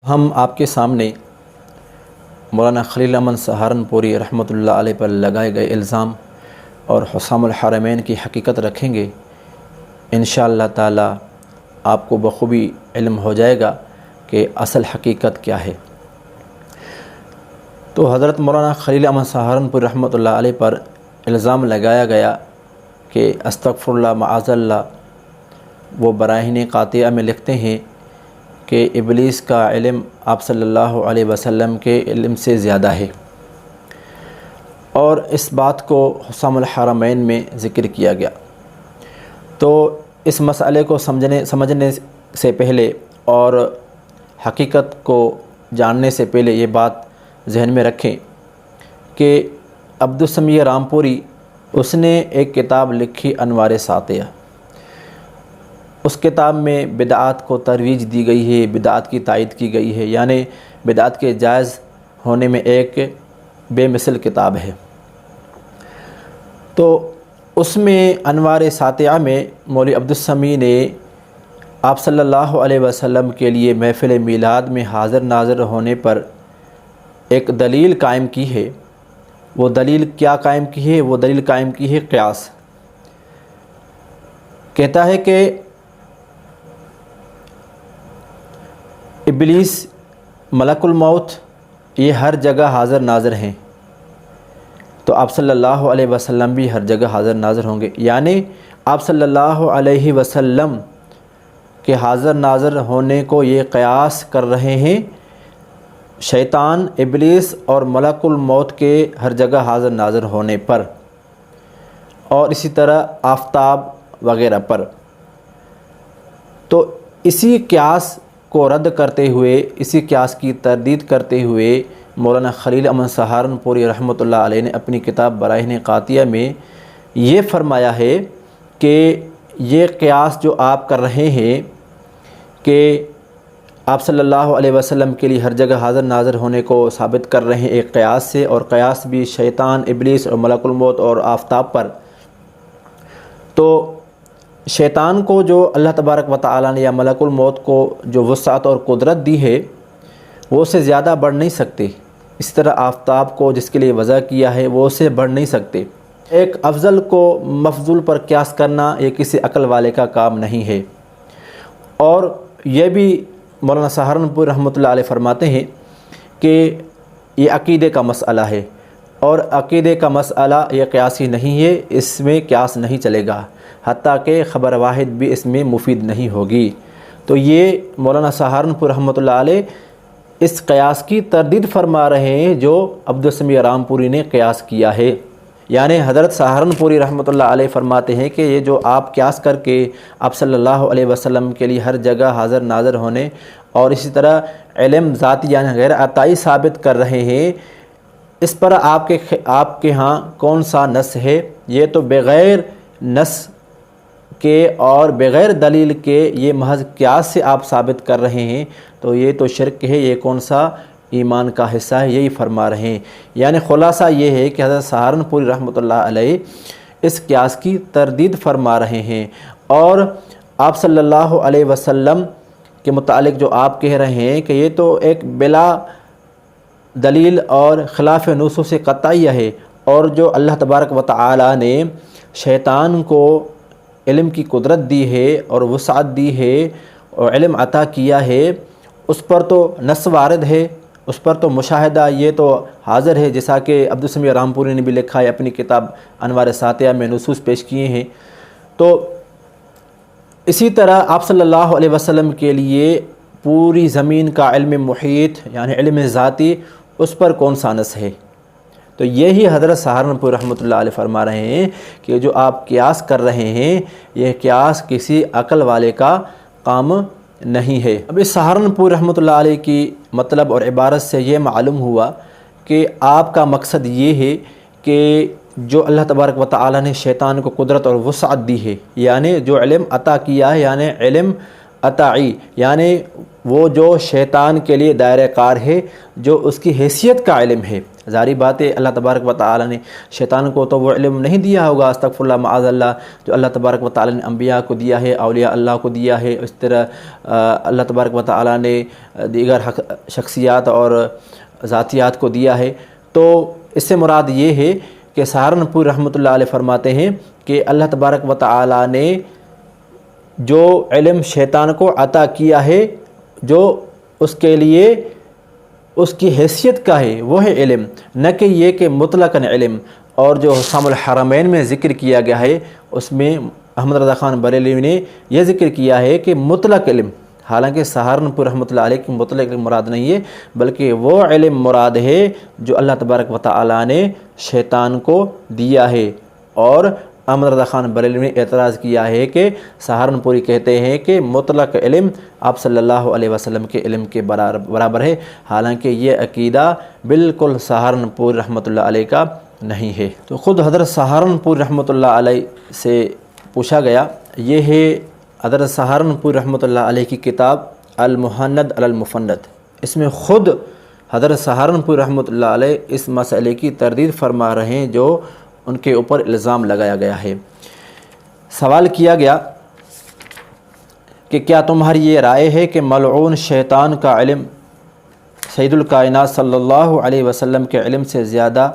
ہم آپ کے سامنے مولانا خلیل احمد سہارنپوری رحمۃ اللہ علیہ پر لگائے گئے الزام اور حسام الحرمین کی حقیقت رکھیں گے۔ انشاءاللہ تعالی آپ کو بخوبی علم ہو جائے گا کہ اصل حقیقت کیا ہے۔ تو حضرت مولانا خلیل احمد سہارنپوری رحمۃ اللہ علیہ پر الزام لگایا گیا کہ استغفر اللہ معاذ اللہ، وہ براہین قاطعہ میں لکھتے ہیں کہ ابلیس کا علم آپ صلی اللہ علیہ وسلم کے علم سے زیادہ ہے، اور اس بات کو حسام الحرمین میں ذکر کیا گیا۔ تو اس مسئلے کو سمجھنے سے پہلے اور حقیقت کو جاننے سے پہلے یہ بات ذہن میں رکھیں کہ عبدالسمیع رامپوری اس نے ایک کتاب لکھی انوار ساطعہ۔ اس کتاب میں بدعات کو ترویج دی گئی ہے، بدعات کی تائید کی گئی ہے، یعنی بدعات کے جائز ہونے میں ایک بے مثل کتاب ہے۔ تو اس میں انوار ساطعہ میں مولوی عبدالسمیع نے آپ صلی اللہ علیہ وسلم کے لیے محفل میلاد میں حاضر ناظر ہونے پر ایک دلیل قائم کی ہے۔ وہ دلیل کیا قائم کی ہے؟ وہ دلیل قائم کی ہے قیاس۔ کہتا ہے کہ ابلیس، ملک الموت، یہ ہر جگہ حاضر ناظر ہیں، تو آپ صلی اللہ علیہ وسلم بھی ہر جگہ حاضر ناظر ہوں گے، یعنی آپ صلی اللہ علیہ وسلم کے حاضر ناظر ہونے کو یہ قیاس کر رہے ہیں شیطان، ابلیس اور ملک الموت کے ہر جگہ حاضر ناظر ہونے پر، اور اسی طرح آفتاب وغیرہ پر۔ تو اسی قیاس کو رد کرتے ہوئے، اسی قیاس کی تردید کرتے ہوئے مولانا خلیل احمد سہارنپوری رحمۃ اللہ علیہ نے اپنی کتاب براہین قاطعہ میں یہ فرمایا ہے کہ یہ قیاس جو آپ کر رہے ہیں کہ آپ صلی اللہ علیہ وسلم کے لیے ہر جگہ حاضر ناظر ہونے کو ثابت کر رہے ہیں ایک قیاس سے، اور قیاس بھی شیطان، ابلیس اور ملک الموت اور آفتاب پر۔ تو شیطان کو جو اللہ تبارک و تعالیٰ نے یا ملک الموت کو جو وسعت اور قدرت دی ہے وہ اس سے زیادہ بڑھ نہیں سکتے، اس طرح آفتاب کو جس کے لیے وضع کیا ہے وہ اس سے بڑھ نہیں سکتے۔ ایک افضل کو مفضول پر قیاس کرنا یہ کسی عقل والے کا کام نہیں ہے۔ اور یہ بھی مولانا سہارنپوری رحمۃ اللہ علیہ فرماتے ہیں کہ یہ عقیدے کا مسئلہ ہے، اور عقیدے کا مسئلہ یہ قیاسی نہیں ہے، اس میں قیاس نہیں چلے گا، حتیٰ کہ خبر واحد بھی اس میں مفید نہیں ہوگی۔ تو یہ مولانا سہارنپوری رحمۃ اللہ علیہ اس قیاس کی تردید فرما رہے ہیں جو عبدالسمیع رامپوری نے قیاس کیا ہے۔ یعنی حضرت سہارنپوری رحمۃ اللہ علیہ فرماتے ہیں کہ یہ جو آپ قیاس کر کے آپ صلی اللہ علیہ وسلم کے لیے ہر جگہ حاضر ناظر ہونے اور اسی طرح علم ذاتی یعنی غیر عطائی ثابت کر رہے ہیں، اس پر آپ کے ہاں کون سا نص ہے؟ یہ تو بغیر نص کے اور بغیر دلیل کے یہ محض قیاس سے آپ ثابت کر رہے ہیں، تو یہ تو شرک ہے، یہ کون سا ایمان کا حصہ ہے؟ یہی فرما رہے ہیں۔ یعنی خلاصہ یہ ہے کہ حضرت سہارنپوری رحمۃ اللہ علیہ اس قیاس کی تردید فرما رہے ہیں، اور آپ صلی اللہ علیہ وسلم کے متعلق جو آپ کہہ رہے ہیں کہ یہ تو ایک بلا دلیل اور خلاف نصوص قطعیہ ہے، اور جو اللہ تبارک و تعالی نے شیطان کو علم کی قدرت دی ہے اور وسعت دی ہے اور علم عطا کیا ہے، اس پر تو نص وارد ہے، اس پر تو مشاہدہ یہ تو حاضر ہے، جیسا کہ عبدالسمیع رامپوری نے بھی لکھا ہے اپنی کتاب انوار ساطعہ میں نصوص پیش کیے ہیں۔ تو اسی طرح آپ صلی اللہ علیہ وسلم کے لیے پوری زمین کا علم محیط یعنی علم ذاتی، اس پر کون سا نص ہے؟ تو یہی حضرت سہارنپوری رحمۃ اللہ علیہ فرما رہے ہیں کہ جو آپ قیاس کر رہے ہیں یہ قیاس کسی عقل والے کا کام نہیں ہے۔ اب اس سہارنپوری رحمۃ اللہ علیہ کی مطلب اور عبارت سے یہ معلوم ہوا کہ آپ کا مقصد یہ ہے کہ جو اللہ تبارک و تعالی نے شیطان کو قدرت اور وسعت دی ہے، یعنی جو علم عطا کیا ہے، یعنی علم عطائی، یعنی وہ جو شیطان کے لیے دائرہ کار ہے، جو اس کی حیثیت کا علم ہے، ظاہری بات ہے اللہ تبارک و تعالی نے شیطان کو تو وہ علم نہیں دیا ہوگا، استغفر اللہ معاذ اللہ، جو اللہ تبارک و تعالی نے انبیاء کو دیا ہے، اولیاء اللہ کو دیا ہے، اس طرح اللہ تبارک و تعالی نے دیگر شخصیات اور ذاتیات کو دیا ہے۔ تو اس سے مراد یہ ہے کہ سہارنپور رحمۃ اللہ علیہ فرماتے ہیں کہ اللہ تبارک و تعالی نے جو علم شیطان کو عطا کیا ہے، جو اس کے لیے اس کی حیثیت کا ہے، وہ ہے علم، نہ کہ یہ کہ مطلقاً علم۔ اور جو حسام الحرمین میں ذکر کیا گیا ہے، اس میں احمد رضا خان بریلوی نے یہ ذکر کیا ہے کہ مطلق علم، حالانکہ سہارنپور رحمۃ اللہ علیہ کی مطلق علم مراد نہیں ہے، بلکہ وہ علم مراد ہے جو اللہ تبارک و تعالی نے شیطان کو دیا ہے۔ اور احمد رضا خان بریلوی نے اعتراض کیا ہے کہ سہارنپوری کہتے ہیں کہ مطلق علم آپ صلی اللہ علیہ وسلم کے علم کے برابر ہے، حالانکہ یہ عقیدہ بالکل سہارنپور رحمۃ اللہ علیہ کا نہیں ہے۔ تو خود حضرت سہارنپور رحمۃ اللہ علیہ سے پوچھا گیا، یہ ہے حضرت سہارنپور رحمۃ اللہ علیہ کی کتاب المحند علی المفند، اس میں خود حضرت سہارنپور رحمۃ اللہ علیہ اس مسئلے کی تردید فرما رہے ہیں جو ان کے اوپر الزام لگایا گیا ہے۔ سوال کیا گیا کہ کیا تمہاری یہ رائے ہے کہ ملعون شیطان کا علم سید الکائنات صلی اللہ علیہ وسلم کے علم سے زیادہ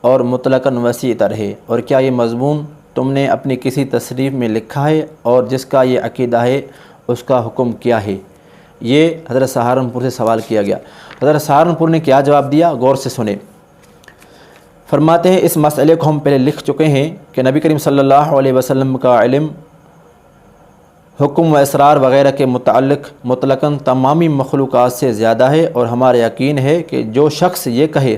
اور مطلقاً وسیع تر ہے، اور کیا یہ مضمون تم نے اپنی کسی تصریف میں لکھا ہے، اور جس کا یہ عقیدہ ہے اس کا حکم کیا ہے؟ یہ حضرت سہارنپور سے سوال کیا گیا۔ حضرت سہارنپور نے کیا جواب دیا، غور سے سنیں۔ فرماتے ہیں اس مسئلے کو ہم پہلے لکھ چکے ہیں کہ نبی کریم صلی اللہ علیہ وسلم کا علم حکم و اسرار وغیرہ کے متعلق مطلقاً تمامی مخلوقات سے زیادہ ہے، اور ہمارا یقین ہے کہ جو شخص یہ کہے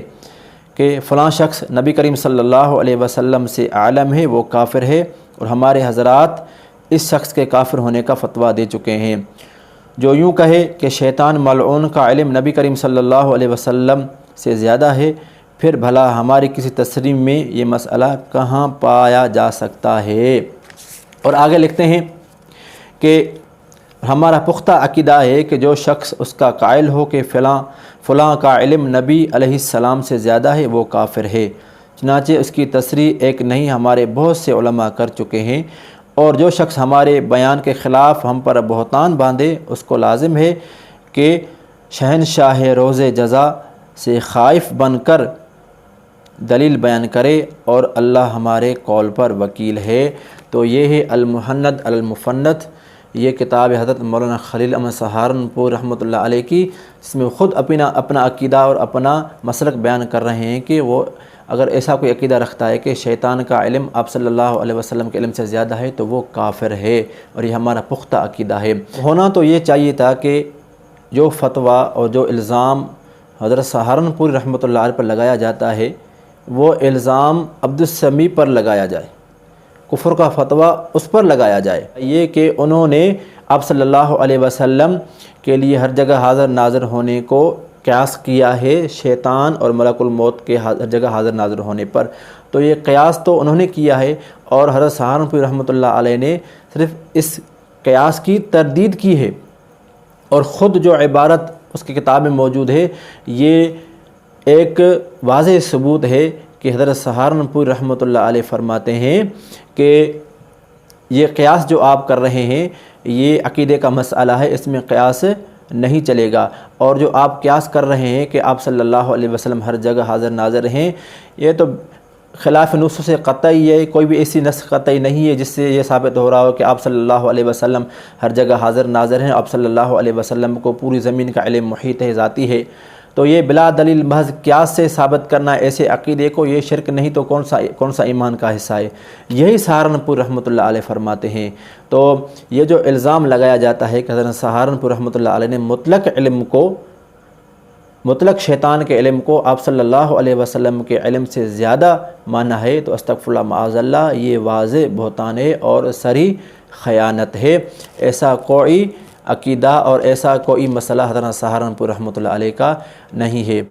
کہ فلاں شخص نبی کریم صلی اللہ علیہ وسلم سے عالم ہے وہ کافر ہے، اور ہمارے حضرات اس شخص کے کافر ہونے کا فتویٰ دے چکے ہیں۔ جو یوں کہے کہ شیطان ملعون کا علم نبی کریم صلی اللہ علیہ وسلم سے زیادہ ہے، پھر بھلا ہماری کسی تصریح میں یہ مسئلہ کہاں پایا جا سکتا ہے؟ اور آگے لکھتے ہیں کہ ہمارا پختہ عقیدہ ہے کہ جو شخص اس کا قائل ہو کہ فلاں کا علم نبی علیہ السلام سے زیادہ ہے وہ کافر ہے، چنانچہ اس کی تصریح ایک نہیں ہمارے بہت سے علماء کر چکے ہیں، اور جو شخص ہمارے بیان کے خلاف ہم پر بہتان باندھے اس کو لازم ہے کہ شہنشاہ روز جزا سے خائف بن کر دلیل بیان کرے، اور اللہ ہمارے قول پر وکیل ہے۔ تو یہ ہے المحند علی المفند، یہ کتاب حضرت مولانا خلیل احمد سہارنپور رحمۃ اللہ علیہ کی، اس میں خود اپنا عقیدہ اور اپنا مسلک بیان کر رہے ہیں کہ وہ اگر ایسا کوئی عقیدہ رکھتا ہے کہ شیطان کا علم آپ صلی اللہ علیہ وسلم کے علم سے زیادہ ہے تو وہ کافر ہے، اور یہ ہمارا پختہ عقیدہ ہے۔ ہونا تو یہ چاہیے تھا کہ جو فتویٰ اور جو الزام حضرت سہارنپور رحمۃ اللہ علیہ پر لگایا جاتا ہے وہ الزام عبدالسمیع پر لگایا جائے، کفر کا فتویٰ اس پر لگایا جائے۔ یہ کہ انہوں نے آپ صلی اللہ علیہ وسلم کے لیے ہر جگہ حاضر ناظر ہونے کو قیاس کیا ہے شیطان اور ملک الموت کے ہر جگہ حاضر ناظر ہونے پر، تو یہ قیاس تو انہوں نے کیا ہے، اور حضرت سہارنپور رحمۃ اللہ علیہ نے صرف اس قیاس کی تردید کی ہے، اور خود جو عبارت اس کی کتاب میں موجود ہے یہ ایک واضح ثبوت ہے کہ حضرت سہارنپور رحمۃ اللہ علیہ فرماتے ہیں کہ یہ قیاس جو آپ کر رہے ہیں یہ عقیدے کا مسئلہ ہے، اس میں قیاس نہیں چلے گا، اور جو آپ قیاس کر رہے ہیں کہ آپ صلی اللہ علیہ وسلم ہر جگہ حاضر ناظر ہیں، یہ تو خلاف نصوص قطعی ہے، کوئی بھی ایسی نص قطعی نہیں ہے جس سے یہ ثابت ہو رہا ہو کہ آپ صلی اللہ علیہ وسلم ہر جگہ حاضر ناظر ہیں، آپ صلی اللہ علیہ وسلم کو پوری زمین کا علم محیط ہے، ذاتی ہے۔ تو یہ بلا دلیل محض قیاس سے ثابت کرنا ایسے عقیدے کو، یہ شرک نہیں تو کون سا ایمان کا حصہ ہے؟ یہی سہارنپور رحمۃ اللہ علیہ فرماتے ہیں۔ تو یہ جو الزام لگایا جاتا ہے کہ حضرت سہارنپور رحمۃ اللہ علیہ نے مطلق شیطان کے علم کو آپ صلی اللہ علیہ وسلم کے علم سے زیادہ مانا ہے، تو استغفر اللہ معاذ اللہ، یہ واضح بہتان ہے اور صریح خیانت ہے۔ ایسا کوئی عقیدہ اور ایسا کوئی مسئلہ حضرت سہارنپور رحمۃ اللہ علیہ کا نہیں ہے۔